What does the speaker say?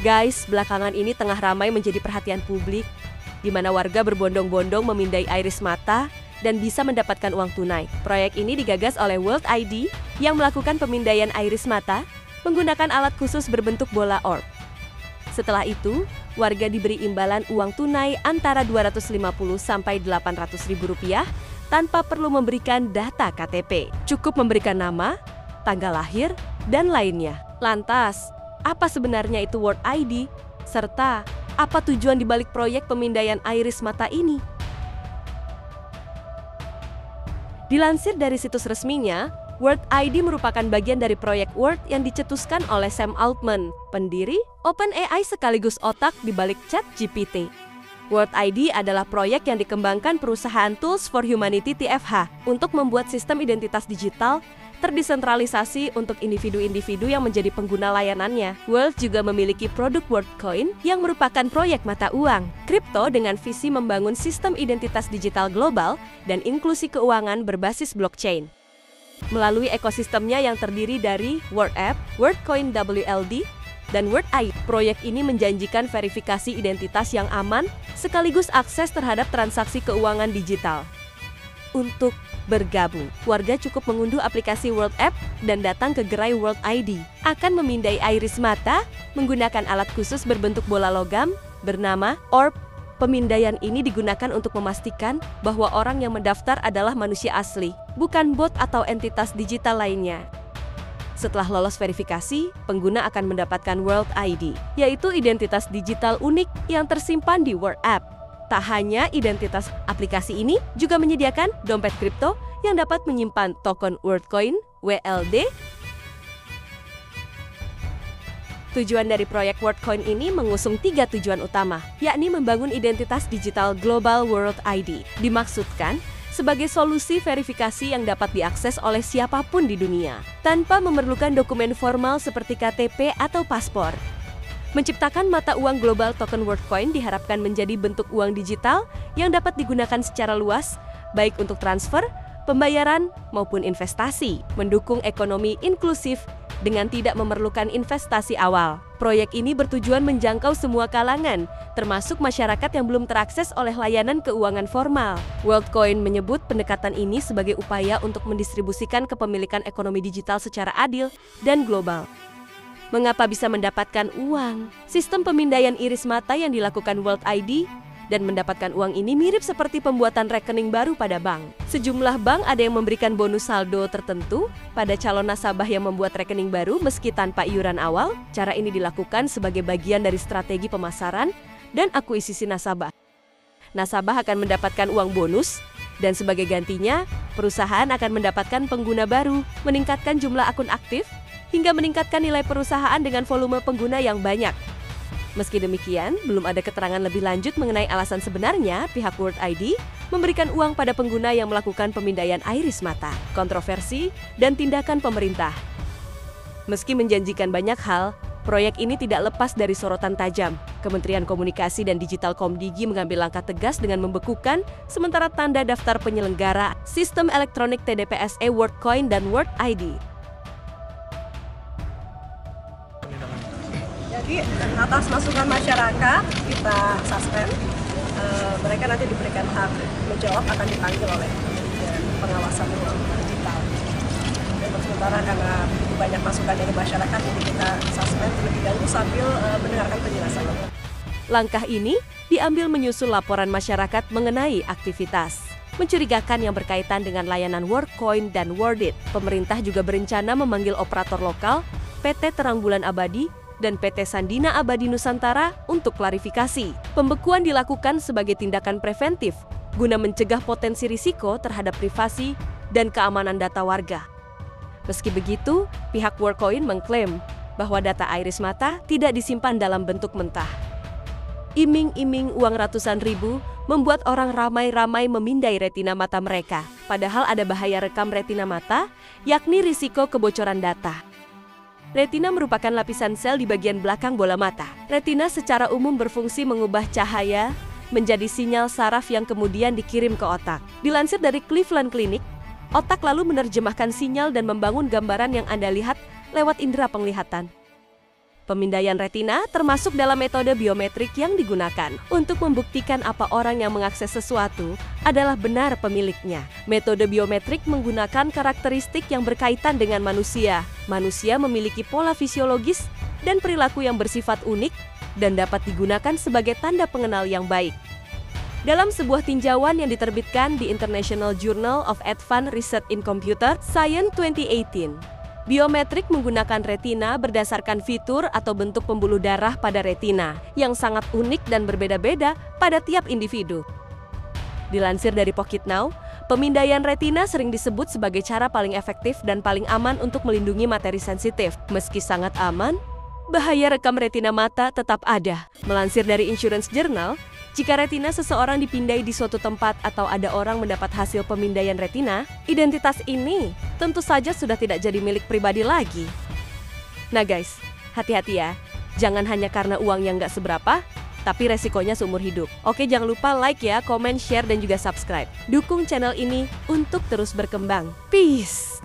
Guys, belakangan ini tengah ramai menjadi perhatian publik, di mana warga berbondong-bondong memindai iris mata dan bisa mendapatkan uang tunai. Proyek ini digagas oleh World ID yang melakukan pemindaian iris mata menggunakan alat khusus berbentuk bola orb. Setelah itu, warga diberi imbalan uang tunai antara 250 sampai 800 ribu rupiah tanpa perlu memberikan data KTP. Cukup memberikan nama, tanggal lahir, dan lainnya. Lantas, apa sebenarnya itu World ID? Serta, apa tujuan dibalik proyek pemindaian iris mata ini? Dilansir dari situs resminya, World ID merupakan bagian dari proyek Word yang dicetuskan oleh Sam Altman, pendiri OpenAI sekaligus otak di balik ChatGPT. World ID adalah proyek yang dikembangkan perusahaan Tools for Humanity (TFH) untuk membuat sistem identitas digital terdesentralisasi untuk individu-individu yang menjadi pengguna layanannya. World juga memiliki produk WorldCoin yang merupakan proyek mata uang kripto dengan visi membangun sistem identitas digital global dan inklusi keuangan berbasis blockchain. Melalui ekosistemnya yang terdiri dari World App, WorldCoin WLD, dan World ID, proyek ini menjanjikan verifikasi identitas yang aman sekaligus akses terhadap transaksi keuangan digital. Untuk bergabung, warga cukup mengunduh aplikasi World App dan datang ke gerai World ID. Akan memindai iris mata menggunakan alat khusus berbentuk bola logam bernama Orb. Pemindaian ini digunakan untuk memastikan bahwa orang yang mendaftar adalah manusia asli, bukan bot atau entitas digital lainnya. Setelah lolos verifikasi, pengguna akan mendapatkan World ID, yaitu identitas digital unik yang tersimpan di World App. Tak hanya identitas, aplikasi ini juga menyediakan dompet kripto yang dapat menyimpan token WorldCoin (WLD). Tujuan dari proyek WorldCoin ini mengusung 3 tujuan utama, yakni membangun identitas digital global World ID. Dimaksudkan sebagai solusi verifikasi yang dapat diakses oleh siapapun di dunia, tanpa memerlukan dokumen formal seperti KTP atau paspor. Menciptakan mata uang global token WorldCoin diharapkan menjadi bentuk uang digital yang dapat digunakan secara luas, baik untuk transfer, pembayaran, maupun investasi, mendukung ekonomi inklusif dengan tidak memerlukan investasi awal. Proyek ini bertujuan menjangkau semua kalangan, termasuk masyarakat yang belum terakses oleh layanan keuangan formal. WorldCoin menyebut pendekatan ini sebagai upaya untuk mendistribusikan kepemilikan ekonomi digital secara adil dan global. Mengapa bisa mendapatkan uang? Sistem pemindaian iris mata yang dilakukan World ID dan mendapatkan uang ini mirip seperti pembuatan rekening baru pada bank. Sejumlah bank ada yang memberikan bonus saldo tertentu pada calon nasabah yang membuat rekening baru meski tanpa iuran awal. Cara ini dilakukan sebagai bagian dari strategi pemasaran dan akuisisi nasabah. Nasabah akan mendapatkan uang bonus dan sebagai gantinya, perusahaan akan mendapatkan pengguna baru, meningkatkan jumlah akun aktif, hingga meningkatkan nilai perusahaan dengan volume pengguna yang banyak. Meski demikian, belum ada keterangan lebih lanjut mengenai alasan sebenarnya pihak World ID memberikan uang pada pengguna yang melakukan pemindaian iris mata, kontroversi, dan tindakan pemerintah. Meski menjanjikan banyak hal, proyek ini tidak lepas dari sorotan tajam. Kementerian Komunikasi dan Digital Komdigi mengambil langkah tegas dengan membekukan sementara tanda daftar penyelenggara sistem elektronik TDPSE WorldCoin dan World ID. Jadi atas masukan masyarakat kita suspend, mereka nanti diberikan hak menjawab, akan dipanggil oleh Kementerian Pengawasan Uang Digital. Untuk sementara karena banyak masukan dari masyarakat, jadi kita suspend terlebih dahulu sambil mendengarkan penjelasan. Langkah ini diambil menyusul laporan masyarakat mengenai aktivitas mencurigakan yang berkaitan dengan layanan WorldCoin dan Wordit. Pemerintah juga berencana memanggil operator lokal, PT Terang Bulan Abadi, dan PT Sandina Abadi Nusantara untuk klarifikasi. Pembekuan dilakukan sebagai tindakan preventif guna mencegah potensi risiko terhadap privasi dan keamanan data warga. Meski begitu, pihak WorldCoin mengklaim bahwa data iris mata tidak disimpan dalam bentuk mentah. Iming-iming uang ratusan ribu membuat orang ramai-ramai memindai retina mata mereka. Padahal ada bahaya rekam retina mata, yakni risiko kebocoran data. Retina merupakan lapisan sel di bagian belakang bola mata. Retina secara umum berfungsi mengubah cahaya menjadi sinyal saraf yang kemudian dikirim ke otak. Dilansir dari Cleveland Clinic, otak lalu menerjemahkan sinyal dan membangun gambaran yang Anda lihat lewat indera penglihatan. Pemindaian retina termasuk dalam metode biometrik yang digunakan untuk membuktikan apa orang yang mengakses sesuatu adalah benar pemiliknya. Metode biometrik menggunakan karakteristik yang berkaitan dengan manusia. Manusia memiliki pola fisiologis dan perilaku yang bersifat unik dan dapat digunakan sebagai tanda pengenal yang baik. Dalam sebuah tinjauan yang diterbitkan di International Journal of Advanced Research in Computer Science 2018, biometrik menggunakan retina berdasarkan fitur atau bentuk pembuluh darah pada retina yang sangat unik dan berbeda-beda pada tiap individu. Dilansir dari Pocket Now, pemindaian retina sering disebut sebagai cara paling efektif dan paling aman untuk melindungi materi sensitif. Meski sangat aman, bahaya rekam retina mata tetap ada. Melansir dari Insurance Journal, jika retina seseorang dipindai di suatu tempat atau ada orang mendapat hasil pemindaian retina, identitas ini tentu saja sudah tidak jadi milik pribadi lagi. Nah guys, hati-hati ya. Jangan hanya karena uang yang nggak seberapa, tapi resikonya seumur hidup. Oke, jangan lupa like ya, komen, share, dan juga subscribe. Dukung channel ini untuk terus berkembang. Peace!